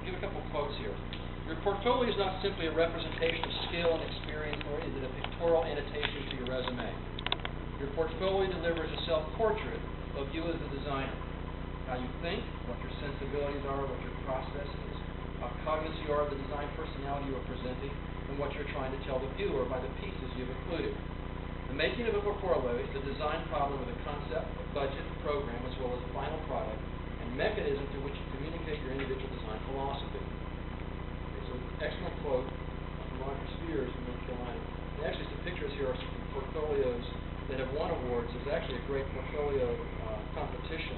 give a couple quotes here. Your portfolio is not simply a representation of skill and experience, nor is it a pictorial annotation to your resume. Your portfolio delivers a self-portrait of you as a designer. How you think, what your sensibilities are, what your process is, how cognizant you are of the design personality you are presenting, and what you're trying to tell the viewer by the pieces you've included. The making of a portfolio is the design problem with a concept, a budget, program, as well as a final product, and mechanism through which you communicate your individual design philosophy. Okay, so excellent quote from Roger Spears from North Carolina. And actually, some pictures here are some portfolios that have won awards. There's actually a great portfolio competition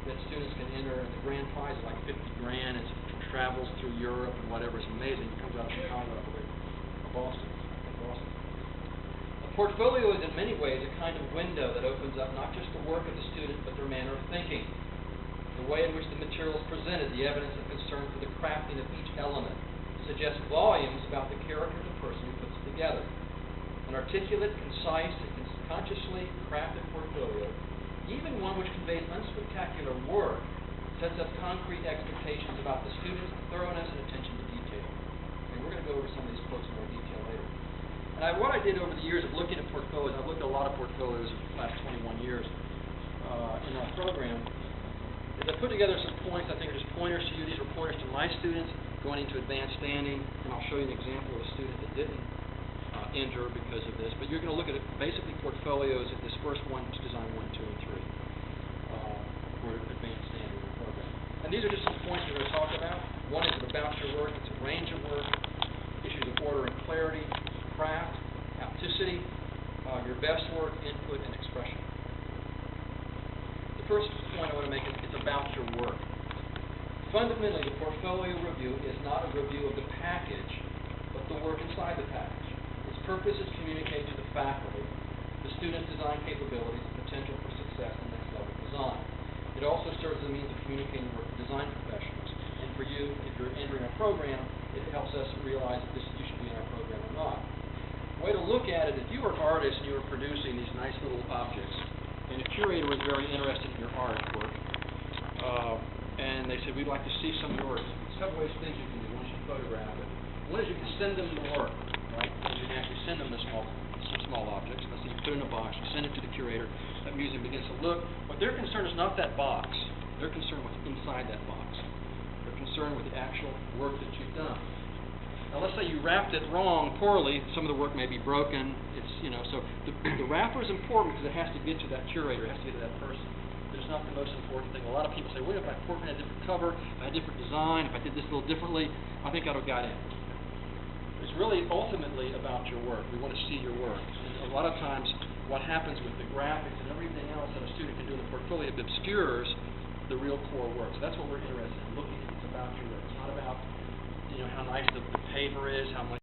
that students can enter, and the grand prize is like 50 grand. It travels through Europe and whatever. It's amazing. It comes out of Chicago, I believe, or Boston. A portfolio is in many ways a kind of window that opens up not just the work of the student, but their manner of thinking, the way in which the material is presented, the evidence of concern for the crafting of each element, suggests volumes about the character of the person who puts it together. An articulate, concise, and consciously crafted portfolio, even one which conveys unspectacular work, sets up concrete expectations about the student's thoroughness and attention to detail. And we're going to go over some of these quotes in more detail later. And what I did over the years of looking at portfolios, I've looked at a lot of portfolios in the last 21 years in our program, is I put together some points. I think are just pointers to you. These were pointers to my students going into advanced standing, and I'll show you an example of a student that didn't enter because of this. But you're going to look at basically portfolios at this first one, design 1, 2, and 3 for advanced standing in the program. And these are just some points we're going to talk about. One is about your work. It's a range of work, issues of order and clarity, craft, hapticity, your best work, input, and expression. The first point I want to make is it's about your work. Fundamentally, the portfolio review is not a review of the package, but the work inside the package. Its purpose is to communicate to the faculty the student's design capabilities and potential for success in next level design. It also serves as a means of communicating with design professionals. And for you, if you're entering our program, it helps us realize if you should be in our program or not. Way to look at it, if you were an artist and you were producing these nice little objects, and a curator was very interested in your artwork, and they said, we'd like to see some of your work. Several ways things you can do. One is you photograph it. One is you can send them the work, right? You can actually send them some small objects. Let's say you put it in a box, you send it to the curator. That museum begins to look. What they're concerned is not that box. They're concerned with what's inside that box. They're concerned with the actual work that you've done. Now, let's say you wrapped it wrong, poorly. Some of the work may be broken. It's, so the wrapper is important because it has to get to that curator. It has to get to that person. But it's not the most important thing. A lot of people say, well, if I had a different cover, if I had a different design, if I did this a little differently, I think I would have got in. It's really ultimately about your work. We want to see your work. And a lot of times what happens with the graphics and everything else that a student can do in the portfolio, it obscures the real core work. So that's what we're interested in, looking at. It's about your work. It's not about how nice the paper is, how much